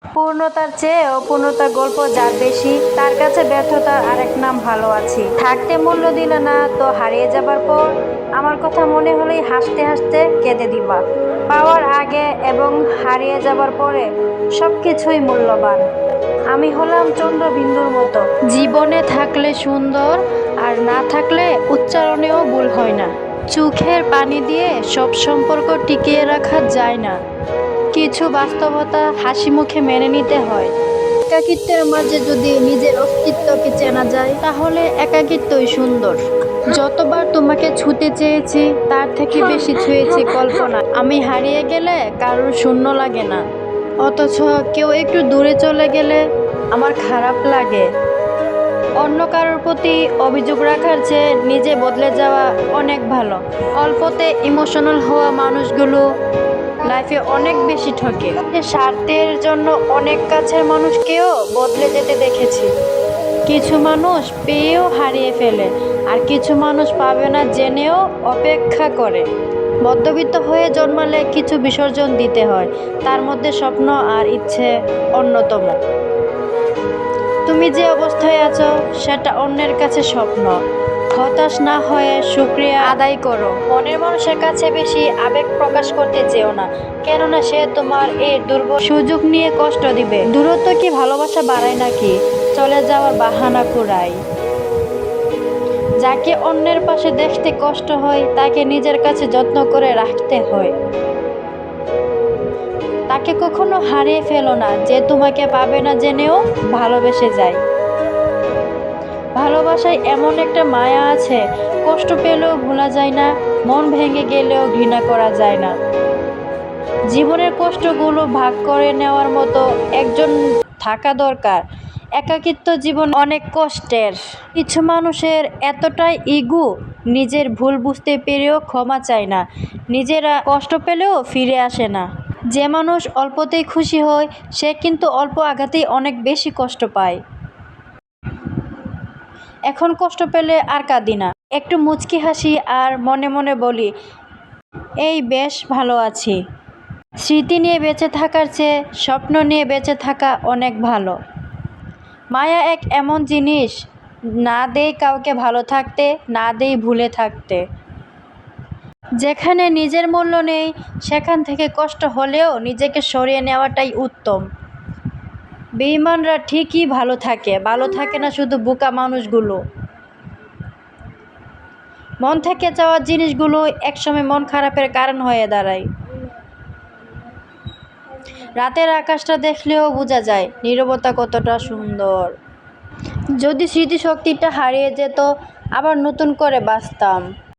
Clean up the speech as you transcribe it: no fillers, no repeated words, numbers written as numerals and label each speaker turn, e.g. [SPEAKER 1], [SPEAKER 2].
[SPEAKER 1] পূর্ণতার চেয়ে অপূর্ণতার গল্প যার বেশি, তার কাছে ব্যর্থতার আরেক নাম ভালো আছি। থাকতে মূল্য দিলে না তো হারিয়ে যাবার পর আমার কথা মনে হলেই হাসতে হাসতে কেঁদে দিবা। পাওয়ার আগে এবং হারিয়ে যাবার পরে সবকিছুই মূল্যবান। আমি হলাম চন্দ্রবিন্দুর মতো, জীবনে থাকলে সুন্দর আর না থাকলে উচ্চারণেও ভুল হয় না। চোখের পানি দিয়ে সব সম্পর্ক টিকিয়ে রাখা যায় না, কিছু বাস্তবতা হাসি মুখে মেনে নিতে হয়। একাকিত্বের মাঝে যদি নিজের অস্তিত্বকে চেনা যায় তাহলে একাকিত্বই সুন্দর। যতবার তোমাকে ছুতে চেয়েছি তার থেকে বেশি ছুঁয়েছি কল্পনা। আমি হারিয়ে গেলে কারোর শূন্য লাগে না, অথচ কেউ একটু দূরে চলে গেলে আমার খারাপ লাগে। অন্য কারোর প্রতি অভিযোগ রাখার চেয়ে নিজে বদলে যাওয়া অনেক ভালো। অল্পতে ইমোশনাল হওয়া মানুষগুলো লাইফে অনেক বেশি ঠকে। স্বার্থের জন্য অনেক কাছের মানুষকেও বদলে যেতে দেখেছি। কিছু মানুষ পেয়েও হারিয়ে ফেলে, আর কিছু মানুষ পাবে না জেনেও অপেক্ষা করে। মধ্যবিত্ত হয়ে জন্মালে কিছু বিসর্জন দিতে হয়, তার মধ্যে স্বপ্ন আর ইচ্ছে অন্যতম। তুমি যে অবস্থায় আছো সেটা অন্যের কাছে স্বপ্ন। হতাশ না হয়ে শুকরিয়া আদায় করো। মনের মানুষের কাছে বেশি আবেগ প্রকাশ করতে চেও না, কেননা সে তোমার এই দুর্বল সুযোগ নিয়ে কষ্ট দিবে। দূরত্ব কি ভালোবাসা বাড়ায় নাকি চলে যাওয়ার বাহানা কুড়ায়? যাকে অন্যের পাশে দেখতে কষ্ট হয় তাকে নিজের কাছে যত্ন করে রাখতে হয়। তাকে কখনো হারিয়ে ফেলো না যে তোমাকে পাবে না জেনেও ভালোবেসে যায়। ভালোবাসায় এমন একটা মায়া আছে, কষ্ট পেলেও ভোলা যায় না, মন ভেঙে গেলেও ঘৃণা করা যায় না। জীবনের কষ্টগুলো ভাগ করে নেওয়ার মতো একজন থাকা দরকার। একাকিত্ব জীবন অনেক কষ্টের। কিছু মানুষের এতটাই ইগো, নিজের ভুল বুঝতে পেরেও ক্ষমা চায় না, নিজেরা কষ্ট পেলেও ফিরে আসে না। যে মানুষ অল্পতেই খুশি হয় সে কিন্তু অল্প আঘাতেই অনেক বেশি কষ্ট পায়। এখন কষ্ট পেলে আর কাঁদি না, একটু মুচকি হাসি আর মনে মনে বলি এই বেশ ভালো আছি। স্মৃতি নিয়ে বেঁচে থাকার চেয়ে স্বপ্ন নিয়ে বেঁচে থাকা অনেক ভালো। মায়া এক এমন জিনিস, না দেই কাউকে ভালো থাকতে, না দেই ভুলে থাকতে। যেখানে নিজের মূল্য নেই সেখান থেকে কষ্ট হলেও নিজেকে সরিয়ে নেওয়াটাই উত্তম। বেঈমানরা ঠিকই ভালো থাকে না শুধু বোকা মানুষগুলো। মন থেকে চাওয়া জিনিসগুলো একসময় মন খারাপের কারণ হয়ে দাঁড়ায়। রাতের আকাশটা দেখলেও বোঝা যায় নীরবতা কতটা সুন্দর। যদি স্মৃতিশক্তিটা হারিয়ে যেত আবার নতুন করে বাঁচতাম।